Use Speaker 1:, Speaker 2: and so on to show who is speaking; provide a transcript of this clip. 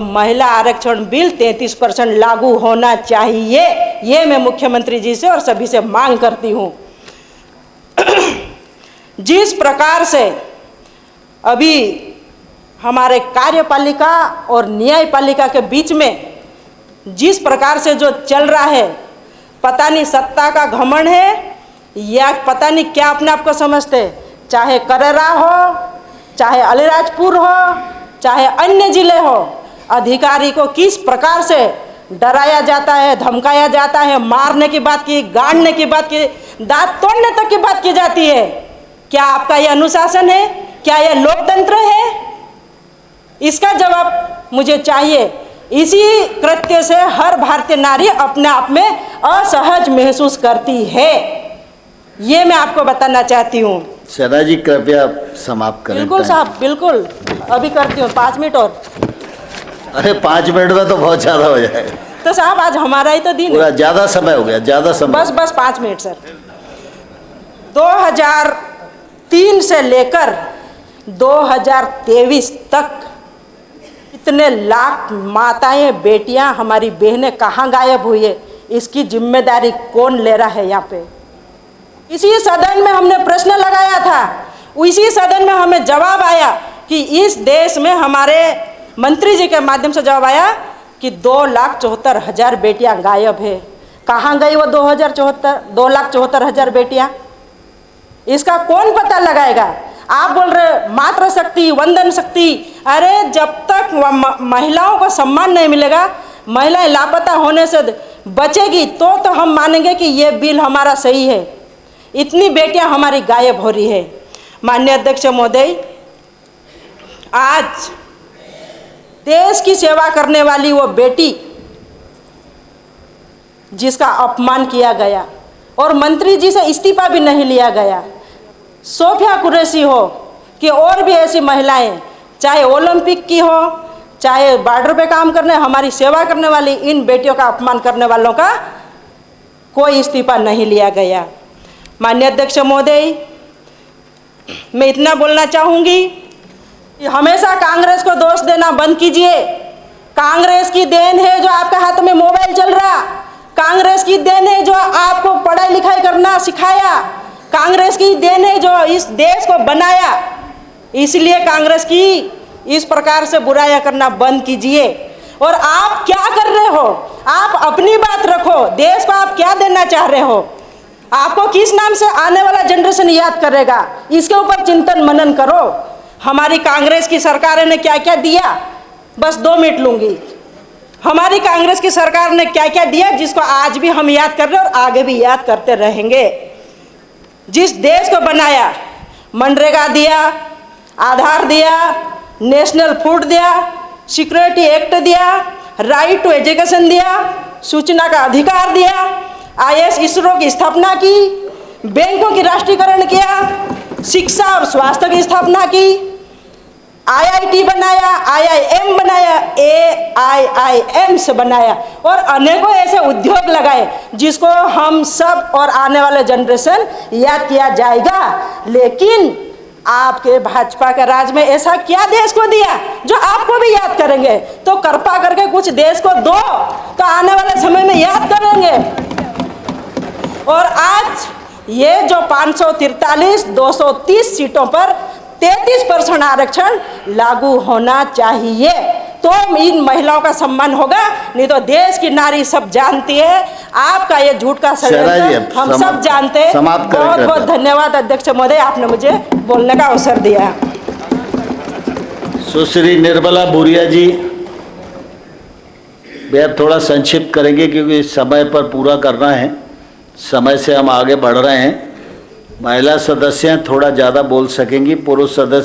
Speaker 1: महिला आरक्षण बिल 33% लागू होना चाहिए, ये मैं मुख्यमंत्री जी से और सभी से मांग करती हूँ। जिस प्रकार से अभी हमारे कार्यपालिका और न्यायपालिका के बीच में जिस प्रकार से जो चल रहा है, पता नहीं सत्ता का घमंड है या पता नहीं क्या अपने आप को समझते, चाहे करेरा हो, चाहे अलीराजपुर हो, चाहे अन्य जिले हो, अधिकारी को किस प्रकार से डराया जाता है, धमकाया जाता है, मारने की बात की, गाड़ने की बात की, दांत तोड़ने तक की बात की जाती है। क्या आपका यह अनुशासन है? क्या यह लोकतंत्र है? इसका जवाब मुझे चाहिए। इसी कृत्य से हर भारतीय नारी अपने आप में असहज महसूस करती है, ये मैं आपको बताना चाहती हूँ।
Speaker 2: शहनाज जी कृपया समाप्त करें।
Speaker 1: बिल्कुल साहब, बिल्कुल अभी करती हूँ, 5 मिनट और।
Speaker 2: अरे 5 मिनट में तो बहुत ज़्यादा हो जाएगा।
Speaker 1: तो साहब आज हमारा ही तो दिन
Speaker 2: पूरा ज़्यादा समय हो गया, ज़्यादा समय।
Speaker 1: बस 5 मिनट सर। 2003 से लेकर 2023 तक इतने लाख माताएं, बेटियां, हमारी बहनें कहाँ गायब हुई है, इसकी जिम्मेदारी कौन ले रहा है? यहाँ पे इसी सदन में हमने प्रश्न लगाया था, उसी सदन में हमें जवाब आया कि इस देश में, हमारे मंत्री जी के माध्यम से जवाब आया कि 2,74,000 बेटियां गायब है। कहाँ गई वो 2,74,000 बेटियां? इसका कौन पता लगाएगा? आप बोल रहे मातृ शक्ति, वंदन शक्ति, अरे जब तक महिलाओं को सम्मान नहीं मिलेगा, महिलाएं लापता होने से बचेगी तो हम मानेंगे कि ये बिल हमारा सही है। इतनी बेटियां हमारी गायब हो रही है। माननीय अध्यक्ष महोदय, आज देश की सेवा करने वाली वो बेटी जिसका अपमान किया गया और मंत्री जी से इस्तीफा भी नहीं लिया गया, सोफिया कुरैशी हो कि और भी ऐसी महिलाएं, चाहे ओलंपिक की हो, चाहे बॉर्डर पे काम करने, हमारी सेवा करने वाली इन बेटियों का अपमान करने वालों का कोई इस्तीफा नहीं लिया गया। माननीय अध्यक्ष महोदय, मैं इतना बोलना चाहूँगी कि हमेशा कांग्रेस को दोष देना बंद कीजिए। कांग्रेस की देन है जो आपके हाथ में मोबाइल चल रहा, कांग्रेस की देन है जो आपको पढ़ाई लिखाई करना सिखाया, कांग्रेस की देन है जो इस देश को बनाया। इसलिए कांग्रेस की इस प्रकार से बुराइयां करना बंद कीजिए। और आप क्या कर रहे हो? आप अपनी बात रखो, देश को आप क्या देना चाह रहे हो? आपको किस नाम से आने वाला जनरेशन याद करेगा, इसके ऊपर चिंतन मनन करो। हमारी कांग्रेस की सरकार ने क्या क्या दिया, बस 2 मिनट लूँगी। हमारी कांग्रेस की सरकार ने क्या क्या दिया जिसको आज भी हम याद कर रहे हैं और आगे भी याद करते रहेंगे। जिस देश को बनाया, मनरेगा दिया, आधार दिया, नेशनल फूड दिया, सिक्योरिटी एक्ट दिया, राइट टू एजुकेशन दिया, सूचना का अधिकार दिया, IAS इसरो की स्थापना की, बैंकों की राष्ट्रीयकरण किया, शिक्षा और स्वास्थ्य की स्थापना की, IIT बनाया, IIM बनाया, AIIMs बनाया और अनेकों ऐसे उद्योग लगाए जिसको हम सब और आने वाले जनरेशन याद किया जाएगा। लेकिन आपके भाजपा के राज में ऐसा क्या देश को दिया जो आपको भी याद करेंगे? तो कृपा करके कुछ देश को दो तो आने वाले समय में याद करेंगे। और आज ये जो 543 230 सीटों पर 33% आरक्षण लागू होना चाहिए, तो इन महिलाओं का सम्मान होगा। नहीं तो देश की नारी सब जानती है, आपका ये झूठ का षड्यंत्र हम सब जानते हैं। बहुत बहुत धन्यवाद अध्यक्ष महोदय, आपने मुझे बोलने का अवसर दिया।
Speaker 2: सुश्री निर्मला भूरिया जी, वे अब थोड़ा संक्षिप्त करेंगे क्योंकि समय पर पूरा करना है, समय से हम आगे बढ़ रहे हैं। महिला सदस्य थोड़ा ज़्यादा बोल सकेंगी, पुरुष सदस्य